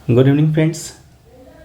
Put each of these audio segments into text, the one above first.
Good evening friends.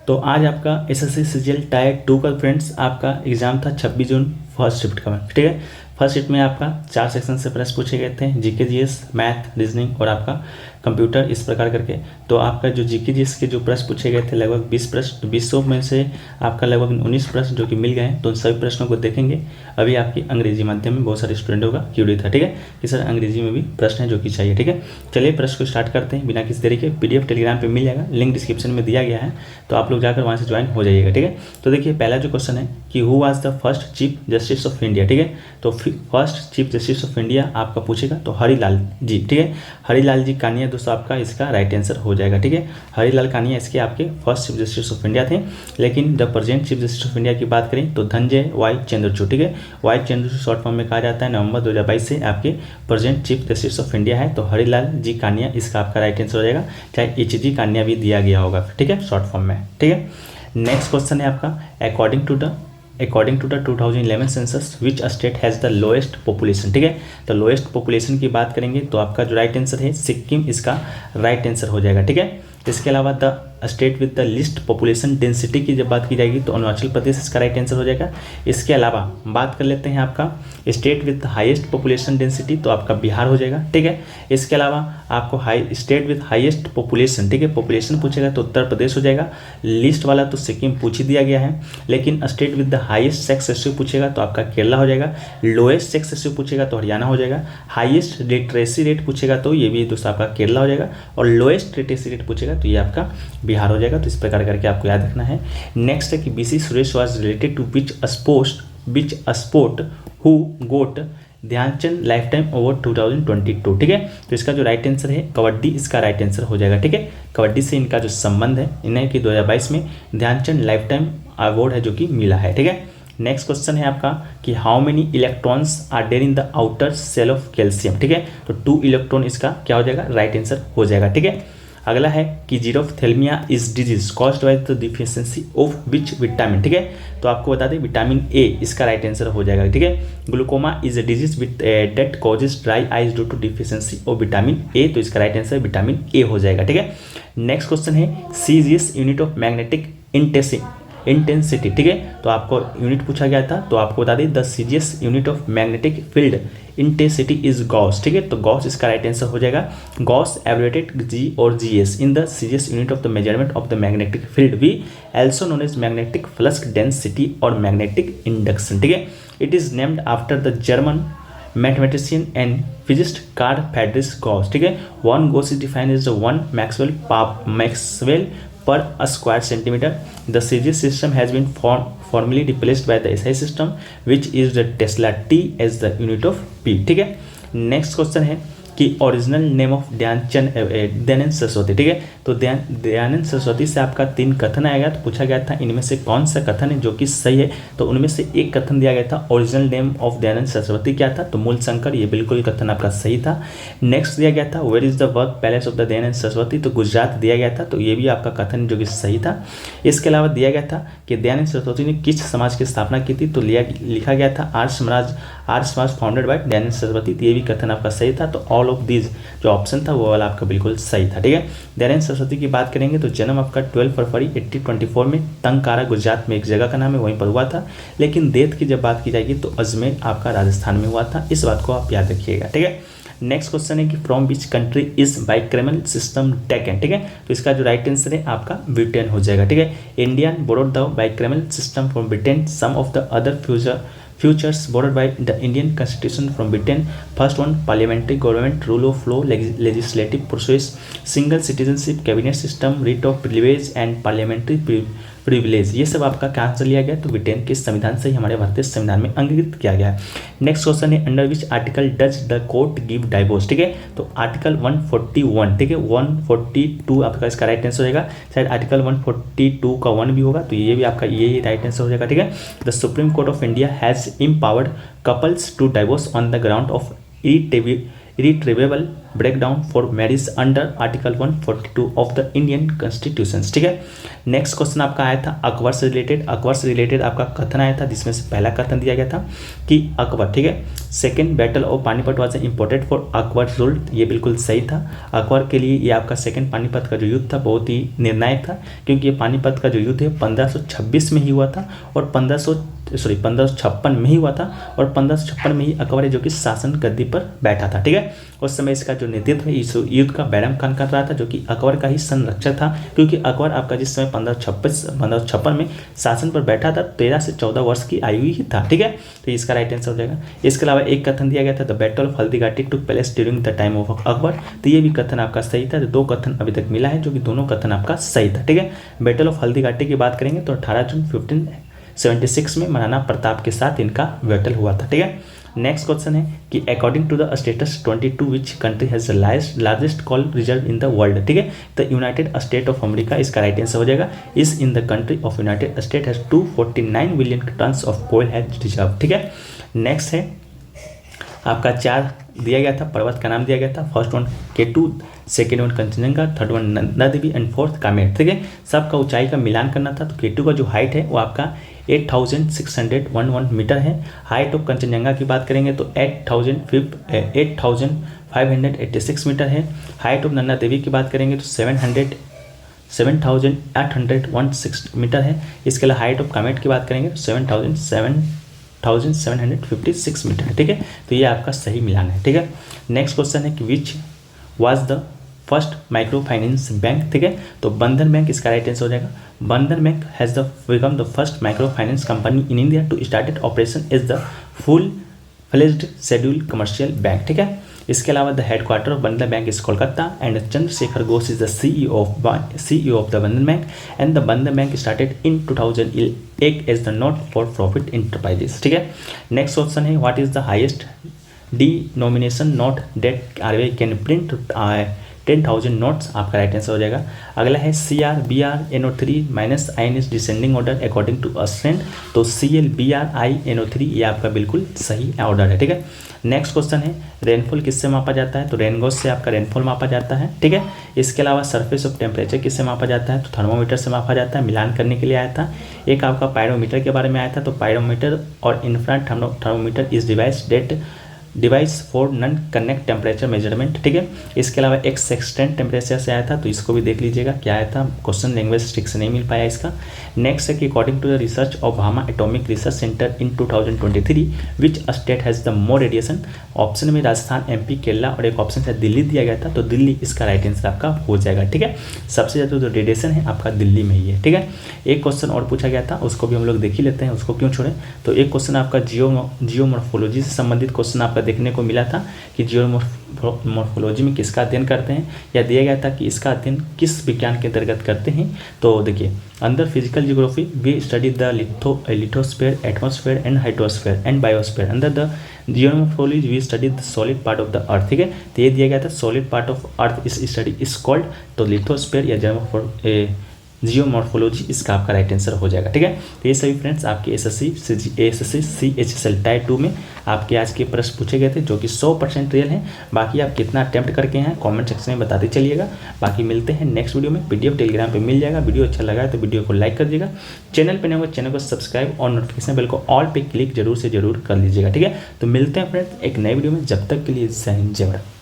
तो आज आपका एसएससी सीजीएल टायर 2 का फ्रेंड्स आपका एग्जाम था 26 जून फर्स्ट शिफ्ट का। ठीक है, फर्स्ट शिफ्ट में आपका 4 सेक्शन से प्रश्न पूछे गए थे, जीके जीएस, मैथ, रीजनिंग और आपका कंप्यूटर, इस प्रकार करके। तो आपका जो जीके जीएस के जो प्रश्न पूछे गए थे लगभग 20 प्रश्न, 200 में से आपका लगभग 19 प्रश्न जो कि मिल गए हैं। तो उन सभी प्रश्नों को देखेंगे। अभी आपकी अंग्रेजी माध्यम में बहुत सारे स्टूडेंटों का क्यूरी था, ठीक है, कि सर अंग्रेजी में भी प्रश्न है जो कि चाहिए। ठीक है, चलिए प्रश्न को स्टार्ट करते हैं बिना किसी तरीके। पीडीएफ टेलीग्राम पे मिल जाएगा, लिंक डिस्क्रिप्शन में दिया गया है, तो आप लोग जाकर वहाँ से ज्वाइन हो जाइएगा। ठीक है, तो देखिए पहला जो क्वेश्चन है कि who was the first chief justice of India. ठीक है, तो first chief justice of India आपका पूछेगा तो हरिलाल जी। ठीक है, हरिलाल जी कानिया दोस्तों आपका इसका राइट आंसर हो जाएगा। ठीक है, हरिलाल कानिया इसके आपके first chief justice of India थे। लेकिन जब present chief justice of India की बात करें तो धनंजय वाई चंद्रचूड़। ठीक है, वाई चंद्रचूड़ शॉर्ट फॉर्म में कहा जाता है। नवंबर 2022 से आपके present chief justice of India है। तो हरिलाल जी कानिया इसका आपका राइट आंसर हो जाएगा, चाहे एच.जी. कानिया भी दिया गया होगा। ठीक है, शॉर्ट फॉर्म में। ठीक है, नेक्स्ट क्वेश्चन है आपका according to the 2011 census which state has the lowest population. ठीक है, तो लोएस्ट पॉपुलेशन की बात करेंगे तो आपका जो राइट आंसर है सिक्किम इसका राइट आंसर हो जाएगा। ठीक है, इसके अलावा the state with the list population density की जब बात की जाएगी तो अरुणाचल प्रदेश इसका राइट आंसर हो जाएगा। इसके अलावा बात कर लेते हैं आपका state with highest population density, तो आपका बिहार हो जाएगा। ठीक है, इसके अलावा आपको स्टेट विद हाईएस्ट पॉपुलेशन, ठीक है, पॉपुलेशन पूछेगा तो उत्तर प्रदेश हो जाएगा। लिस्ट वाला तो सिक्किम पूछ ही दिया गया है। लेकिन state with the highest sex ratio पूछेगा तो आपका केरला हो जाएगा। लोएस्ट सेक्स रेशियो पूछेगा तो हरियाणा हो जाएगा। हाईएस्ट लिटरेसी रेट पूछेगा तो ये भी दोस्तों आपका केरला हो जाएगा। और लोएस्ट लिटरेसी रेट पूछेगा तो ये आपका बिहार हो जाएगा। तो इस प्रकार करके आपको याद रखना है। नेक्स्ट है कि BC Suresh was related to which sport who got Dhyan Chand lifetime award 2022। ठीक है, तो इसका जो राइट आंसर है कबड्डी इसका राइट आंसर हो जाएगा। ठीक है, कबड्डी से इनका जो संबंध है इन्हें कि 2022 में ध्यानचंद लाइफ टाइम अवार्ड है जो कि मिला है। ठीक है, नेक्स्ट क्वेश्चन है आपका कि how many electrons are there in the outer shell of calcium. ठीक है, तो 2 इलेक्ट्रॉन इसका क्या हो जाएगा, राइट आंसर हो जाएगा। ठीक है, अगला है कि xerophthalmia is disease caused by the deficiency of which vitamin. ठीक है, तो आपको बता दें विटामिन ए इसका राइट आंसर हो जाएगा। ठीक है, glaucoma is a disease with that causes dry eyes due to deficiency of vitamin A, तो इसका राइट आंसर विटामिन ए हो जाएगा। ठीक है, नेक्स्ट क्वेश्चन है CGS unit of magnetic intensity. ठीक है, तो आपको यूनिट पूछा गया था, तो आपको बता दें the CGS unit of magnetic field intensity is Gauss. ठीक है, तो गॉस इसका राइट आंसर हो जाएगा। Gauss abbreviated G or GS in the CGS unit of the measurement of the magnetic field we also known as magnetic flux density or magnetic induction. ठीक है, it is named after the German mathematician and physicist Carl Friedrich Gauss. ठीक है, one gauss is defined as the one Maxwell per square centimeter. The CGS system has been formally replaced by the SI system, which is the Tesla T as the unit of P. ठीक है, next question है कि original name of Dayanand Saraswati. ठीक है, तो दयानंद सरस्वती से आपका 3 कथन आया गया, तो पूछा गया था इनमें से कौन सा कथन है जो कि सही है। तो उनमें से एक कथन दिया गया था original name of Dayanand Saraswati क्या था, तो मूल शंकर, ये बिल्कुल कथन आपका सही था। नेक्स्ट दिया गया था where is the work palace of the Dayanand Saraswati, तो गुजरात दिया गया था, तो ये भी आपका कथन जो कि सही था। इसके अलावा दिया गया था कि दयानंद सरस्वती ने किस समाज की स्थापना की थी, तो लिखा गया था आर्य समाज फाउंडेड बाय दयानंद सरस्वती, तो ये भी कथन आपका सही था। तो ऑल ऑफ दीज जो ऑप्शन था वो वाला आपका बिल्कुल सही था। ठीक है, दयानंद सरस्वती की बात करेंगे तो जन्म आपका 12 फरवरी 1824 में तंगकारा गुजरात में एक जगह का नाम है वहीं पर हुआ था। लेकिन डेथ की जब बात की जाएगी तो अजमेर आपका राजस्थान में हुआ था, इस बात को आप याद रखिएगा। ठीक है, नेक्स्ट क्वेश्चन है कि from which country is bicameral system taken. ठीक है, तो इसका जो राइट आंसर है आपका ब्रिटेन हो जाएगा। ठीक है, Indian borrowed the bicameral system from Britain, some of the other futures borrowed by the Indian Constitution from Britain. First one, parliamentary government, rule of law, legislative process, single citizenship, cabinet system, writ of privilege and parliamentary privilege, ये सब आपका क्या answer लिया गया, तो Britain के संविधान से ही हमारे भारतीय संविधान में अंगीकृत किया गया है। नेक्स्ट क्वेश्चन है under which article does the court give divorce. ठीक है, तो आर्टिकल 141, ठीक है, 142 आपका इसका राइट आंसर हो जाएगा। शायद आर्टिकल 142 का 1 भी होगा, तो ये भी आपका ये राइट आंसर हो जाएगा। ठीक है, the supreme court of India has empowered couples to divorce on the ground of irretrievable breakdown for marriage under article 142 of the Indian constitution. ठीक है, नेक्स्ट क्वेश्चन आपका आया था अकबर से रिलेटेड। अकबर से रिलेटेड आपका कथन आया था जिसमें से पहला कथन दिया गया था कि अकबर, ठीक है, second battle of Panipat was important for Akbar rule. ये बिल्कुल सही था। अकबर के लिए ये आपका सेकेंड पानीपत का जो युद्ध था बहुत ही निर्णायक था, क्योंकि ये पानीपत का जो युद्ध है 1526 में ही हुआ था और 1556 में ही हुआ था और 1556 में ही अकबर है जो कि शासन गद्दी पर बैठा था। ठीक है, उस समय इसका जो नेतृत्व है इस युद्ध का बैरम खान कर रहा था, जो कि अकबर का ही संरक्षक था, क्योंकि अकबर आपका जिस समय 1556 में शासन पर बैठा था 13 से 14 वर्ष की आयु ही था। ठीक है, तो इसका राइट आंसर हो जाएगा। इसके अलावा एक कथन दिया गया था the battle of Haldighati took place during the time of Akbar. तो ये भी कथन आपका सही था। तो 2 कथन अभी तक मिला है जो कि दोनों कथन आपका सही था। ठीक है, बैटल ऑफ हल्दीघाटी की बात करेंगे तो 18 जून 1576 में महाराणा प्रताप के साथ इनका बैटल हुआ था। ठीक है, नेक्स्ट क्वेश्चन है कि according to the status 22 which country has the largest coal reserve in the world. ठीक है, the United State of America इसका राइट आंसर हो जाएगा। Is in the country of United State has 249 million tons of coal has reserve. ठीक है, next है आपका 4 दिया गया था, पर्वत का नाम दिया गया था। First one K2, second one Kanchenjunga, third one Nanda Devi and fourth Kamet. ठीक है, सबका ऊंचाई का मिलान करना था। तो K2 का जो हाइट है वो आपका 8611 मीटर है। हाइट ऑफ कंचनजंगा की बात करेंगे तो 8586 मीटर है। हाइट ऑफ नंदा देवी की बात करेंगे तो 7816 मीटर है। इसके अलावा हाइट ऑफ कामेट की बात करेंगे तो 7756 मीटर है। ठीक है, तो ये आपका सही मिलान है। ठीक है, नेक्स्ट क्वेश्चन है कि which was the first micro finance bank. ठीक है, तो बंधन बैंक इसका राइट आंसर हो जाएगा। Bandhan bank has become the first micro finance company in India to started operation is the full fledged schedule commercial bank. ठीक है, इसके अलावा the headquarter of Bandhan bank is Kolkata and Chandrashekhar Ghosh is the CEO of the Bandhan bank and the Bandhan bank started in 2001 as the not for profit enterprises. ठीक है, next question है what is the highest denomination note date RBI can print 10,000 notes. आपका right answer हो जाएगा। अगला है CR/BR/NO3 -INS descending order according to strength. तो CL/BR/NO3 ये आपका बिल्कुल सही ऑर्डर है। ठीक है, नेक्स्ट क्वेश्चन है रेनफॉल किससे मापा जाता है। तो रेनगॉज से आपका रेनफॉल मापा जाता है। ठीक है, इसके अलावा सरफेस ऑफ टेम्परेचर किससे मापा जाता है। तो थर्मोमीटर से मापा जाता है। मिलान करने के लिए आया था। एक आपका पायरोमीटर के बारे में आया था। तो पायरोमीटर और infrared thermometer is device for non connect temperature measurement. ठीक है, इसके अलावा एक सेक्सटेंट टेम्परेचर से आया था, तो इसको भी देख लीजिएगा क्या आया था। क्वेश्चन लैंग्वेज ठीक से नहीं मिल पाया इसका। नेक्स्ट है कि according to the research of Bhabha atomic research centre in 2023 which state has the more radiation. Option में राजस्थान, MP, केरला और एक ऑप्शन से दिल्ली दिया गया था। तो दिल्ली इसका राइट आंसर आपका हो जाएगा। ठीक है, सबसे ज़्यादा जो रेडिएशन है आपका दिल्ली में ही है। ठीक है, एक क्वेश्चन और पूछा गया था, उसको भी हम लोग देख ही लेते हैं, उसको क्यों छोड़ें। तो एक क्वेश्चन आपका जियोमॉर्फोलॉजी से संबंधित क्वेश्चन आपका देखने को मिला था कि जियोमॉर्फोलॉजी में किसका अध्ययन करते हैं, या दिया गया था कि इसका अध्ययन किस विज्ञान के अंतर्गत करते हैं। तो देखिए, under physical geography we study the lithosphere, atmosphere and hydrosphere and biosphere. Under the geomorphology we study the solid part of the earth. ठीक है, तो ये दिया गया था सॉलिड पार्ट ऑफ अर्थ इस स्टडी इज कॉल्ड। तो लिथोस्फीयर या जियोमॉर्फोलॉजी इसका आपका राइट आंसर हो जाएगा। ठीक है, तो ये सभी फ्रेंड्स आपके SSC CHSL टाइप 2 में आपके आज के प्रश्न पूछे गए थे, जो कि 100% रियल हैं। बाकी आप कितना अटेम्प्ट करके हैं कमेंट सेक्शन में बताते चलिएगा। बाकी मिलते हैं नेक्स्ट वीडियो में। PDF टेलीग्राम पे मिल जाएगा। वीडियो अच्छा लगा है तो वीडियो को लाइक कर दीजिएगा। चैनल पे नहीं होगा चैनल को सब्सक्राइब और नोटिफिकेशन बेल को ऑल पे क्लिक जरूर से जरूर कर लीजिएगा। ठीक है, तो मिलते हैं फ्रेंड्स एक नए वीडियो में। जब तक के लिए जय हिंद, जय भारत।